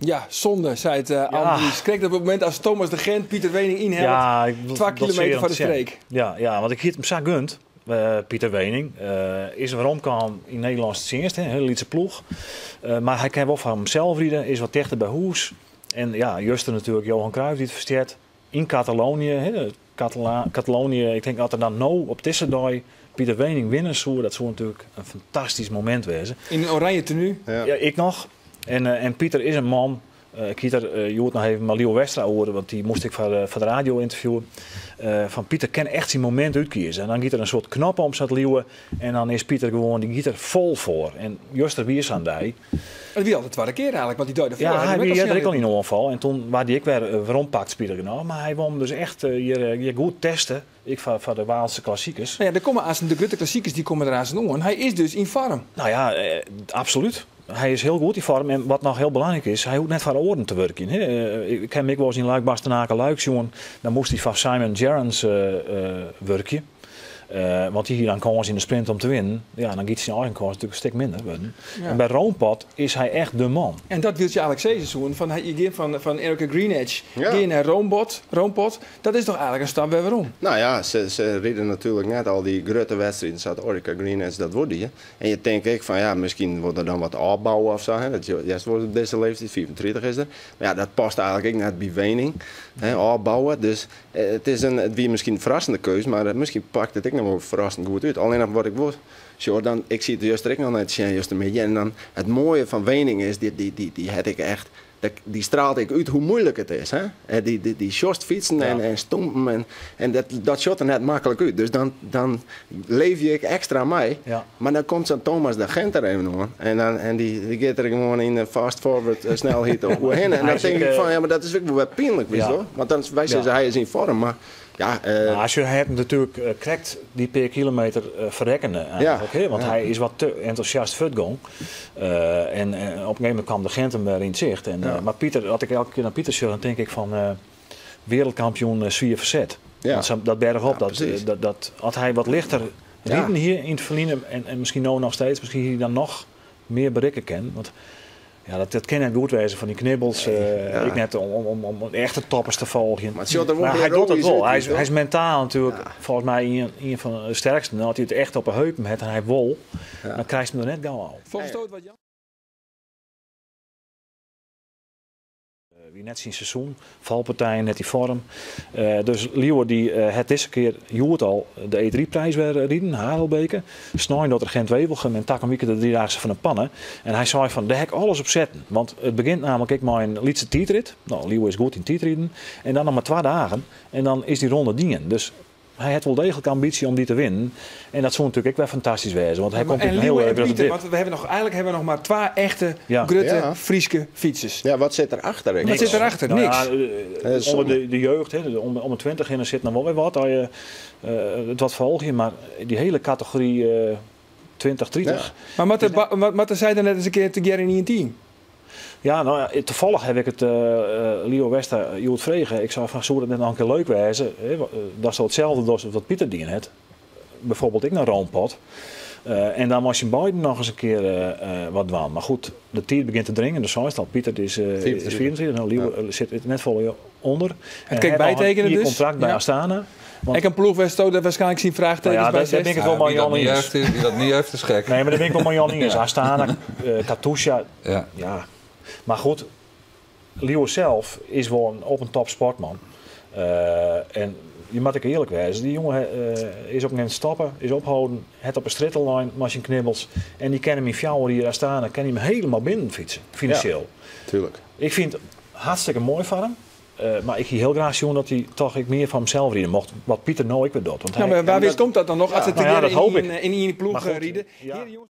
Ja, zonde, zei het Andries. Kreeg op het moment als Thomas de Gent Pieter Wening inhelpt. 2 kilometer van de streek. Ja, want ik hield hem zo gunt. Pieter Wening is waarom kwam in Nederlands het eerst, een hele lietse ploeg. Maar hij kan wel van hemzelf rijden, is wat dichter bij huis. En ja, juist natuurlijk Johan Cruijff die het versteert in Catalonië. Catalonië, ik denk dat er dan op Tissedooi Pieter Wening winnen zou, dat zou natuurlijk een fantastisch moment wezen. In een oranje tenue? Ja, ik nog. En Pieter is een man. Ik hield je hoort nog even Leo Westra horen, want die moest ik voor de radio interviewen. Van Pieter kan echt zijn moment uitkiezen. En dan giet er een soort knop om zat Leeuwen. En dan is Pieter gewoon, die giet er vol voor. En juist er weer aan die. Het wie altijd 2 keer eigenlijk, want die deed ervoor. Ja, hij had ik al in aanval. En toen waar die ik weer waarom pakt Pieter genoeg. Maar hij won dus echt hier goed testen. Ik van de Waalse klassiekers. Nou ja, er komen de grote klassiekers die komen eraan zijn om. Hij is dus in vorm. Nou ja, absoluut. Hij is heel goed in vorm. En wat nog heel belangrijk is, hij hoeft net van oren te werken. Ik ken me wel eens in Luik Bastenaken Luik jongen. Dan moest hij van Simon Gerrans werken. Want die hier dan kans in de sprint om te winnen. Ja, dan giet zijn eigen kans natuurlijk een stuk minder. Ja. En bij Roompot is hij echt de man. En dat wil je eigenlijk zeggen. Je gaat van Erica Greenedge naar Roompot. Dat is toch eigenlijk een stap weer waarom? Nou ja, ze reden natuurlijk net al die grote wedstrijden. Zat Erica Greenedge, dat wordt die. En je denkt ik van ja, misschien wordt er dan wat opbouwen of zo. Hè. Dat wordt op deze leeftijd, 34 is er. Maar ja, dat past eigenlijk net bij Wening. Opbouwen. Dus het is het wie misschien een verrassende keuze, maar misschien pakt het ik nog wel verrassend goed uit. Alleen wat ik word, dan, ik zie het juist ook nog net juist een beetje. En dan het mooie van Wening is, die heb ik echt, die straalt ik uit hoe moeilijk het is. Hè? Die short fietsen en stompen en dat shot er net makkelijk uit. Dus dan leef je extra mee. Ja. Maar dan komt zo'n Thomas de Gent er even aan. En die gaat er gewoon in een fast forward snelheid overheen. En dan denk ik van ja, maar dat is ook wel wat pijnlijk, weet je wel. Want dan wij zeggen hij is in vorm, maar ja, als je hem natuurlijk krijgt die per kilometer verrekkenen eigenlijk, want hij is wat te enthousiast voortgang. En op een gegeven moment kwam de Gent hem weer in zicht. Maar Pieter, als ik elke keer naar Pieter zeg, dan denk ik van wereldkampioen Zwier verzet. Want dat bergop, dat had hij wat lichter rijden hier in het verliezen en misschien nog steeds, misschien hij dan nog meer bereiken kan. Want ja, dat kan net goed wezen van die knibbels. Ik net om echte toppers te volgen. Maar hij doet het wel. Hij is mentaal natuurlijk volgens mij een van de sterkste. Dan had hij het echt op een heup met en hij wol. Dan krijgt hij hem er net gauw al. Volgens het wat Jan? Wie net zijn seizoen, valpartijen, net die vorm. Dus Leeuwen die het deze keer joert al de E3-prijs weer rijden, Harelbeke. Snijden dat er Gent Wevelgem en Takkum Wieke de 3-daagse van een pannen. En hij zei van, daar heb ik alles op zetten. Want het begint namelijk met een lietse tijdrit. Nou, Leeuwen is goed in tijdrijden. En dan nog maar 2 dagen. En dan is die ronde dingen. Dus hij heeft wel degelijk ambitie om die te winnen. En dat zou natuurlijk ook wel fantastisch wezen. Want hij komt in heel even. Want we hebben nog maar 2 echte grote Frieske fietsers. Ja, wat zit erachter? Wat zit erachter? Nou, niks. Onder de jeugd, om de 20 in, er zit nog wel weer wat. Het wat volg je, maar die hele categorie 20, 30. Ja. Maar er zei er net eens een keer together in een team. Ja, nou ja, toevallig heb ik het Leo Wester Joet vregen. Ik zou van zou dat net nog een keer leuk wezen. Dat zou hetzelfde als wat Pieter dien heeft. Bijvoorbeeld ik naar Roompot. En dan was je beiden nog eens een keer wat dwan. Maar goed, de tijd begint te dringen. Dus zoals al Pieter is 24. Nou, Leo zit net vol onder. En kijk, bijtekenen dus. Contract bij Astana. Want ik een ploegwesto dat waarschijnlijk zien vraagtekens bij daar ben ik wel Marjan Ines. Die dat niet heeft is gek. Nee, maar daar ben ik wel Marjan Ines. Astana, Katusha. Ja. Maar goed, Leo zelf is wel ook een top sportman. En je moet ik eerlijk wezen, die jongen is op een stappen, is ophouden, het op een strittelline, machine knibbels. En die kan hem in fjouwer hier staan, kan hij hem helemaal binnen fietsen, financieel. Ja, tuurlijk. Ik vind het hartstikke mooi van hem. Maar ik zie heel graag zien dat hij toch meer van hemzelf rijden mocht. Wat Pieter nou ik weer doet. Maar waar komt dat dan nog? Als het dat hoop ik. in die ploeg rijden.